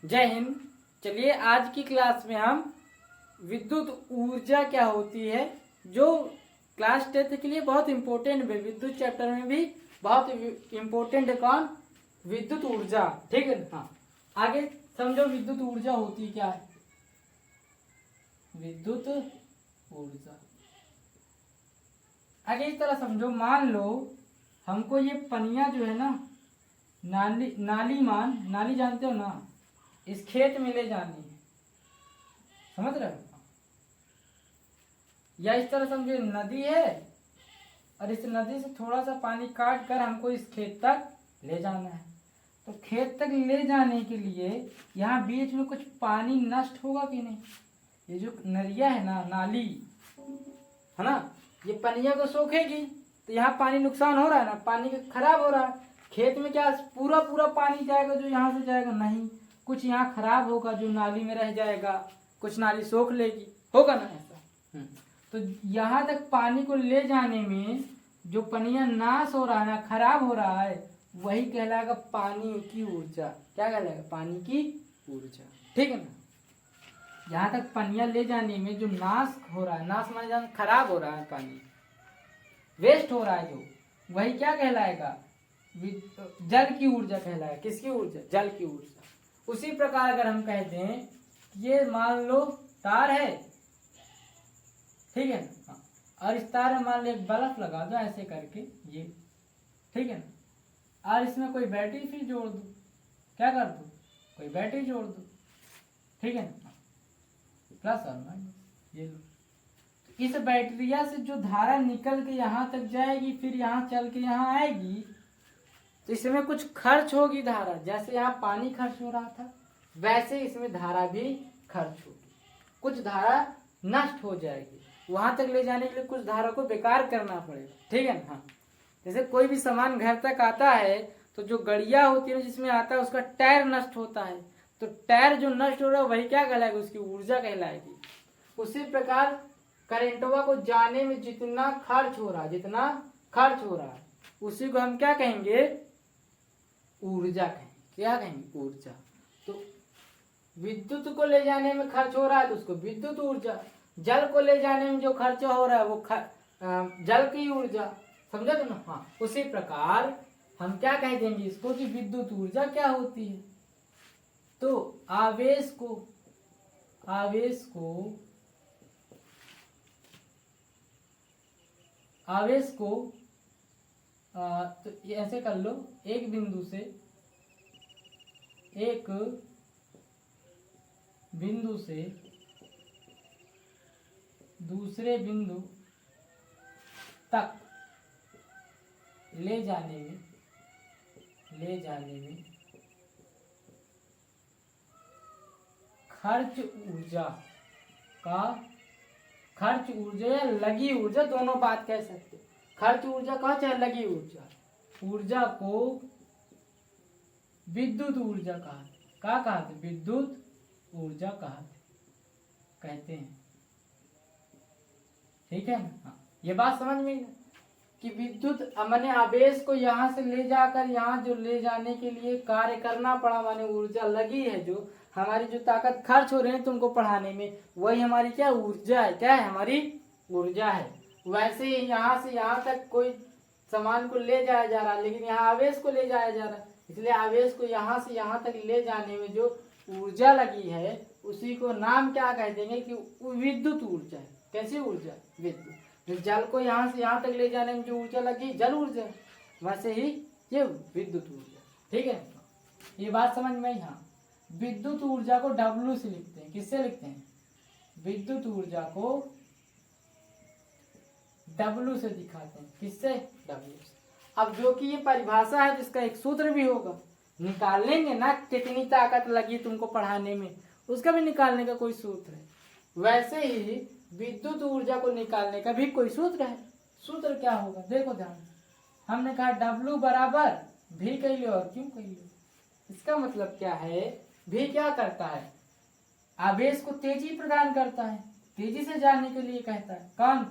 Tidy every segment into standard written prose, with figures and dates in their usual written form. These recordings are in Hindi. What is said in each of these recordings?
जय हिंद। चलिए आज की क्लास में हम विद्युत ऊर्जा क्या होती है, जो क्लास 10 के लिए बहुत इंपॉर्टेंट है। विद्युत चैप्टर में भी बहुत इंपॉर्टेंट है। कौन? विद्युत ऊर्जा। ठीक है। हाँ, आगे समझो विद्युत ऊर्जा होती क्या है। विद्युत ऊर्जा आगे इस तरह समझो। मान लो हमको ये पनिया जो है ना, नाली जानते हो ना, इस खेत में ले जानी है। समझ रहे हो? या इस तरह समझो नदी है और इस नदी से थोड़ा सा पानी काट कर हमको इस खेत तक ले जाना है। तो खेत तक ले जाने के लिए यहाँ बीच में कुछ पानी नष्ट होगा कि नहीं? ये जो नदिया है ना, नाली है ना, ये पनिया को सोखेगी तो यहाँ पानी नुकसान हो रहा है ना, पानी का खराब हो रहा है। खेत में क्या पूरा पूरा पानी जाएगा जो यहाँ से जाएगा? नहीं, कुछ यहाँ खराब होगा जो नाली में रह जाएगा, कुछ नाली सोख लेगी, होगा ना ऐसा। तो यहाँ तक पानी को ले जाने में जो पनिया नाश हो रहा है ना, खराब हो रहा है, वही कहलाएगा पानी की ऊर्जा। क्या कहलाएगा? पानी की ऊर्जा। ठीक है ना। यहाँ तक पनिया ले जाने में जो नाश हो रहा है, नाश माने जहाँ खराब हो रहा है, पानी वेस्ट हो रहा है जो, वही क्या कहलाएगा? जल की ऊर्जा कहलाएगा। किसकी ऊर्जा? जल की ऊर्जा। उसी प्रकार अगर हम कहते हैं ये मान लो तार है, ठीक है ना, और इस तार में मान लो एक बल्ब लगा दो ऐसे करके, ये ठीक है ना, और इसमें कोई बैटरी फिर जोड़ दो। क्या कर दो? कोई बैटरी जोड़ दो। ठीक है ना, प्लस और माइनस ये लो। तो इस बैटरिया से जो धारा निकल के यहाँ तक जाएगी, फिर यहाँ चल के यहाँ आएगी, तो इसमें कुछ खर्च होगी धारा। जैसे यहाँ पानी खर्च हो रहा था, वैसे इसमें धारा भी खर्च होगी। कुछ धारा नष्ट हो जाएगी, वहां तक ले जाने के लिए कुछ धारा को बेकार करना पड़ेगा। ठीक है ना। हाँ, जैसे कोई भी सामान घर तक आता है तो जो गड़िया होती है जिसमें आता है, उसका टायर नष्ट होता है, तो टायर जो नष्ट हो रहा है वही क्या कहलाएगा? उसकी ऊर्जा कहलाएगी। उसी प्रकार करेंटवा को जाने में जितना खर्च हो रहा है, उसी को हम क्या कहेंगे? ऊर्जा कहेंगे। क्या कहेंगे? ऊर्जा। तो विद्युत को ले जाने में खर्च हो रहा है तो उसको विद्युत ऊर्जा, जल को ले जाने में जो खर्चा हो रहा है वो जल की ऊर्जा। समझे तुम? हाँ, उसी प्रकार हम क्या कह देंगे इसको कि विद्युत ऊर्जा क्या होती है। तो आवेश को तो ये ऐसे कर लो, एक बिंदु से दूसरे बिंदु तक ले जाने में खर्च ऊर्जा या लगी ऊर्जा, दोनों बात कह सकते। खर्च ऊर्जा कहा चाहे लगी ऊर्जा को विद्युत ऊर्जा कहा विद्युत ऊर्जा कहते हैं। ठीक है ना। हाँ, ये बात समझ में कि विद्युत माने आवेश को यहाँ से ले जाकर यहाँ जो ले जाने के लिए कार्य करना पड़ा, माने ऊर्जा लगी है, जो हमारी जो ताकत खर्च हो रही है तुमको पढ़ाने में, वही हमारी क्या ऊर्जा है? क्या है? हमारी ऊर्जा है। वैसे ही यहाँ से यहाँ तक कोई सामान को ले जाया जा रहा है, लेकिन यहाँ आवेश को ले जाया जा रहा है, इसलिए आवेश को यहाँ से यहाँ तक ले जाने में जो ऊर्जा लगी है, उसी को नाम क्या कह देंगे कि विद्युत ऊर्जा है। कैसी ऊर्जा? विद्युत। जल को यहाँ से यहाँ तक ले जाने में जो ऊर्जा लगी, जल ऊर्जा, वैसे ही ये विद्युत ऊर्जा। ठीक है, ये बात समझ में आई? हाँ, विद्युत ऊर्जा को W से लिखते हैं। किससे लिखते हैं? विद्युत ऊर्जा को W से दिखाते हैं। किससे? W से। अब जो कि ये परिभाषा है, जिसका एक सूत्र भी होगा, निकाल लेंगे ना कितनी ताकत लगी तुमको पढ़ाने में, उसका भी निकालने का कोई सूत्र है। वैसे ही विद्युत ऊर्जा को निकालने का भी कोई सूत्र है। सूत्र क्या होगा? देखो ध्यान, हमने कहा W बराबर V कह लो और क्यों कह लो। इसका मतलब क्या है? V क्या करता है? आवेश को तेजी प्रदान करता है, तेजी से जाने के लिए कहता है। कौन?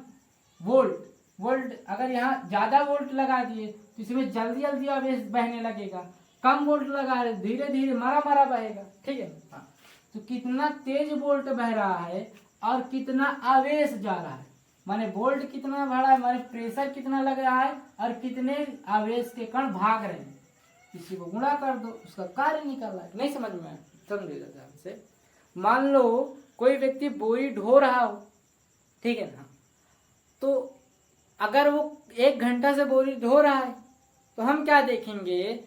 वोल्ट। अगर यहाँ ज्यादा वोल्ट लगा दिए तो इसमें जल्दी आवेश बहने लगेगा, कम वोल्ट लगा रहे धीरे धीरे मरा बहेगा। ठीक है। हाँ, तो कितना तेज वोल्ट बह रहा है और कितना आवेश जा रहा है, माने वोल्ट कितना बढ़ा है, माने प्रेशर कितना लग रहा है और कितने आवेश के कण भाग रहे हैं, इसी को गुणा कर दो, उसका कार्य निकालना है। नहीं समझ में समझिएगा ध्यान से। मान लो कोई व्यक्ति बोरी ढो रहा हो, ठीक है ना, तो अगर वो 1 घंटा से बोरी ढो रहा है तो हम क्या देखेंगे,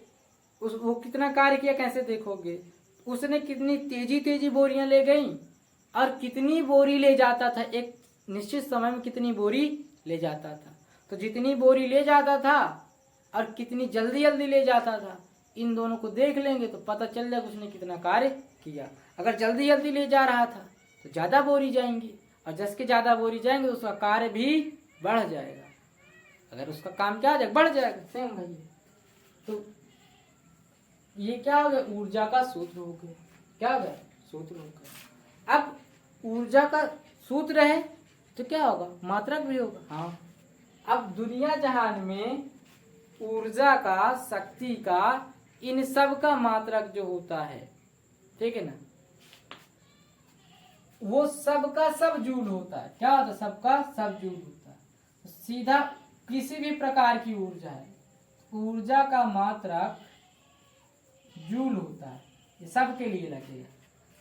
वो कितना कार्य किया कैसे देखोगे, उसने कितनी तेजी बोरियां ले गई और कितनी बोरी ले जाता था, एक निश्चित समय में कितनी बोरी ले जाता था। तो जितनी बोरी ले जाता था और कितनी जल्दी ले जाता था, इन दोनों को देख लेंगे तो पता चल जाएगा उसने कितना कार्य किया। अगर जल्दी ले जा रहा था तो ज़्यादा बोरी जाएंगी, और जस के ज़्यादा बोरी जाएंगे तो उसका कार्य भी बढ़ जाएगा, अगर उसका काम क्या हो जाएगा, बढ़ जाएगा। सेम भाई, तो ये क्या हो गया, ऊर्जा का सूत्र हो गया। क्या हो गया, सूत्र हो गया। अब ऊर्जा का सूत्र है तो क्या होगा, मात्रक भी होगा। हाँ, अब दुनिया जहान में ऊर्जा का, शक्ति का, इन सब का मात्रक जो होता है, ठीक है ना, वो सब का सब जूल होता है। क्या होता है, सबका सब जूल होता है। सीधा किसी भी प्रकार की ऊर्जा है, ऊर्जा का मात्रक जूल होता है, ये सब के लिए लगेगा।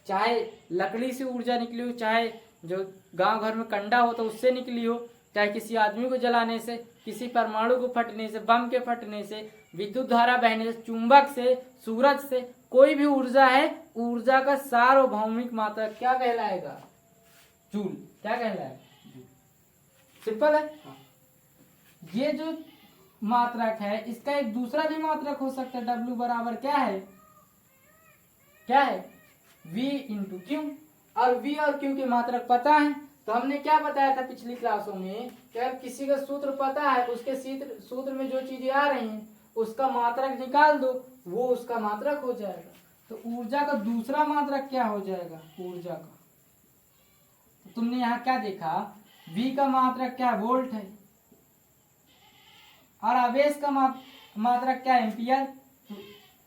चाहे लकड़ी से ऊर्जा निकली हो, चाहे जो गांव घर में कंडा होता है उससे निकली हो, चाहे किसी आदमी को जलाने से, किसी परमाणु को फटने से, बम के फटने से, विद्युत धारा बहने से, चुंबक से, सूरज से, कोई भी ऊर्जा है, ऊर्जा का सार्वभौमिक मात्रक क्या कहलाएगा, जूल। क्या कहलाएगा, जूल। सिंपल है। हाँ। ये जो मात्रक है इसका एक दूसरा भी मात्रक हो सकता है, W बराबर क्या है, क्या है, V इंटू क्यू। और V और Q के मात्रक पता है, तो हमने क्या बताया था पिछली क्लासों में कि अगर किसी का सूत्र पता है, उसके सूत्र में जो चीजें आ रही हैं उसका मात्रक निकाल दो, वो उसका मात्रक हो जाएगा। तो ऊर्जा का दूसरा मात्रक क्या हो जाएगा, ऊर्जा का। तो तुमने यहाँ क्या देखा, V का मात्रक क्या, वोल्ट है, और आवेश का मात्रक क्या, एम्पियर। तो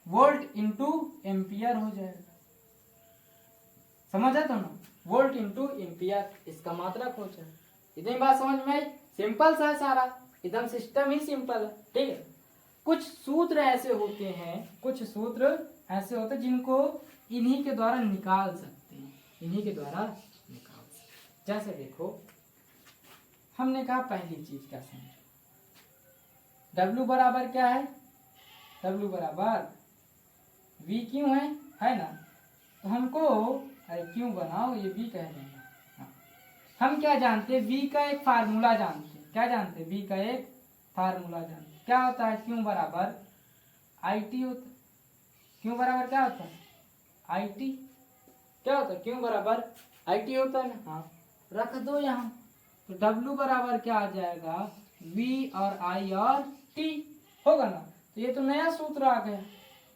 वोल्ट इंटू एम्पियर हो जाएगा, समझ है तुम, वोल्ट इंटू एम्पियर, इसका मात्रक हो जाएगा। इतनी बात समझ में आई, सिंपल सा है सारा, एकदम सिस्टम ही सिंपल है। ठीक है, कुछ सूत्र ऐसे होते हैं, कुछ सूत्र ऐसे होते हैं जिनको इन्हीं के द्वारा निकाल सकते हैं, इन्हीं के द्वारा निकाल सकते हैं। जैसे देखो, हमने कहा पहली चीज क्या समझो, W बराबर क्या है, W बराबर V क्यों है ना, तो हमको, अरे क्यों बनाओ, ये V कह देंगे। हाँ। हम क्या जानते हैं, V का एक फार्मूला जानते हैं। क्या जानते हैं, V का एक फार्मूला जानते हैं। क्या होता है, Q बराबर IT होता है। Q बराबर क्या होता है, IT। क्या होता है, Q बराबर IT होता है ना। हाँ, रख दो यहाँ, तो W बराबर क्या आ जाएगा, V और I और T होगा ना। तो ये तो नया सूत्र आ गया।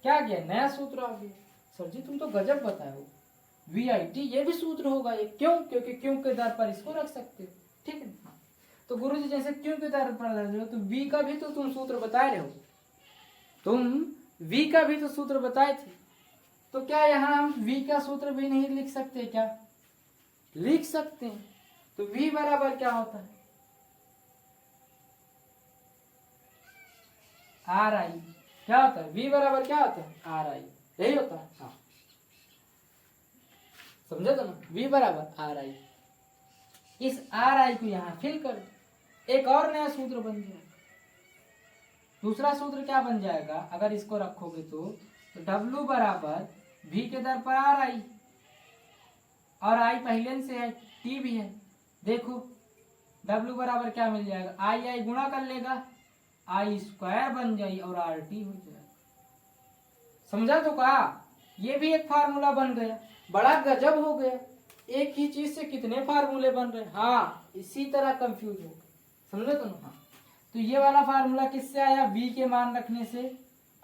क्या गया, नया सूत्र आ गया। सर जी तुम तो गजब बताए हो, VIT ये भी सूत्र होगा ये, क्यों, क्योंकि क्यों के दर पर इसको रख सकते हो। ठीक है, तो गुरुजी जैसे क्यों के दर पर रख रहे हो, तो V का भी तो तुम सूत्र बता रहे हो, तुम V का भी तो सूत्र बताए थे, तो क्या यहाँ हम V का सूत्र भी नहीं लिख सकते, क्या लिख सकते हैं। तो V बराबर क्या होता है, RI। क्या होता है, V बराबर क्या होता है, RI, यही होता है। हाँ, समझे तो ना, V बराबर RI। इस RI को यहाँ फिल कर, एक और नया सूत्र बन जाएगा। दूसरा सूत्र क्या बन जाएगा, अगर इसको रखोगे तो W बराबर V के दर पर RI, और I पहले से है, T भी है। देखो W बराबर क्या मिल जाएगा, I गुणा कर लेगा, I स्क्वायर बन जाए और RT हो जाएगा। समझा तो कहा, ये भी एक फार्मूला बन गया। बड़ा गजब हो गया, एक ही चीज से कितने फार्मूले बन रहे हैं। हाँ, इसी तरह कंफ्यूज हो गए, समझे तो ना। हाँ, तो ये वाला फार्मूला किससे आया, V के मान रखने से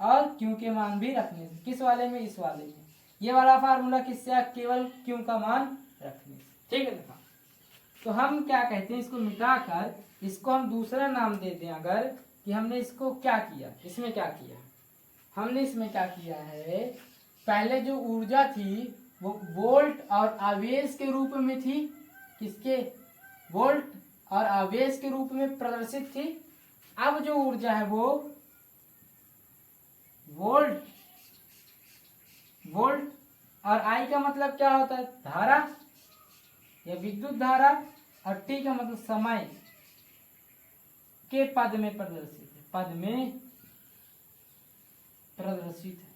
और Q के मान भी रखने से। किस वाले में, इस वाले में। ये वाला फार्मूला किससे आया, केवल Q का मान रखने से। ठीक है ना। तो हम क्या कहते हैं, इसको मिटाकर इसको हम दूसरा नाम दे दें, अगर कि हमने इसको क्या किया, इसमें क्या किया, हमने इसमें क्या किया है, पहले जो ऊर्जा थी वो वोल्ट और आवेश के रूप में थी। किसके? वोल्ट और आवेश के रूप में प्रदर्शित थी। अब जो ऊर्जा है वो वोल्ट और आई का मतलब क्या होता है? धारा या विद्युत धारा, और टी का मतलब समय के पद में प्रदर्शित है। पद में प्रदर्शित है।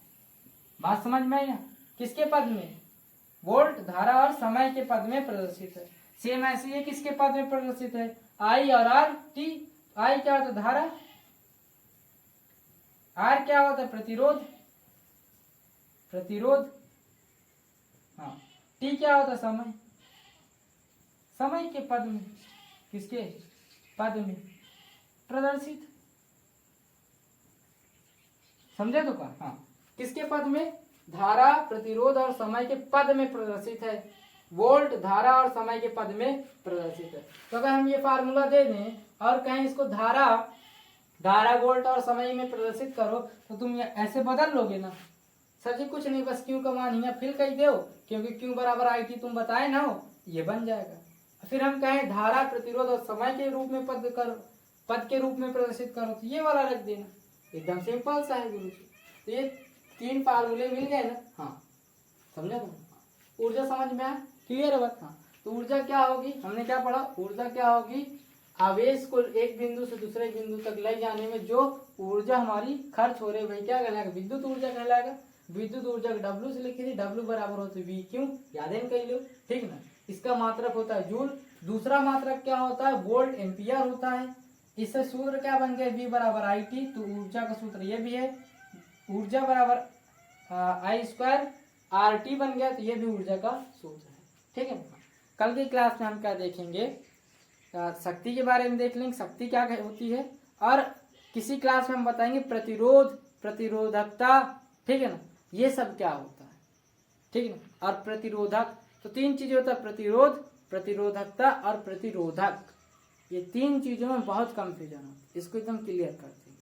बात समझ में आई ना? किसके पद में? वोल्ट, धारा और समय के पद में प्रदर्शित है। सेम ऐसे ये किसके पद में प्रदर्शित है? आई और आर टी। आई क्या होता है? धारा। आर क्या होता है? प्रतिरोध। हाँ। टी क्या होता है? समय के पद में, किसके पद में प्रदर्शित। समझे तो का? हाँ। किसके पद में? धारा, प्रतिरोध और समय के पद में प्रदर्शित है। वोल्ट, धारा और समय के पद में प्रदर्शित है। तो अगर हम ये फार्मूला दे दें और कहें इसको धारा वोल्ट और समय में प्रदर्शित करो, तो तुम ये ऐसे बदल लोगे ना? सर जी कुछ नहीं, बस क्यू का मान यहाँ फिल कर दो, क्योंकि क्यू बराबर आई थी तुम बताए ना हो, ये बन जाएगा। फिर हम कहें धारा, प्रतिरोध और समय के रूप में पद के रूप में प्रदर्शित करो, तो ये वाला रख देना। एकदम सिंपल सा है गुरु जी। तो ये 3 फार्मूले मिल गए ना? हाँ, समझा तुम? ऊर्जा समझ में आया? क्लियर है बात? हाँ। तो ऊर्जा क्या होगी? हमने क्या पढ़ा? ऊर्जा क्या होगी? आवेश को एक बिंदु से दूसरे बिंदु तक ले जाने में जो ऊर्जा हमारी खर्च हो रही है, वही क्या कहलाएगा? विद्युत ऊर्जा कहलाएगा। विद्युत ऊर्जा W से लिखी थी, W बराबर होती है VQ, याद है कह लो, ठीक ना? इसका मात्रक होता है जूल। दूसरा मात्रक क्या होता है? वोल्ट एम्पियर होता है। इससे सूत्र क्या बन गया? V बराबर IT। तो ऊर्जा का सूत्र ये भी है, ऊर्जा बराबर I² RT बन गया। तो ये भी ऊर्जा का सूत्र है, ठीक है। कल की क्लास में हम क्या देखेंगे? शक्ति के बारे में देख लेंगे, शक्ति क्या होती है, और किसी क्लास में हम बताएंगे प्रतिरोध, प्रतिरोधकता, ठीक है ना, ये सब क्या होता है, ठीक है ना। और प्रतिरोधक, तो 3 चीजें होता है, प्रतिरोध, प्रतिरोधकता और प्रतिरोधक। ये 3 चीजों में बहुत कंफ्यूजन होता है, इसको एकदम क्लियर कर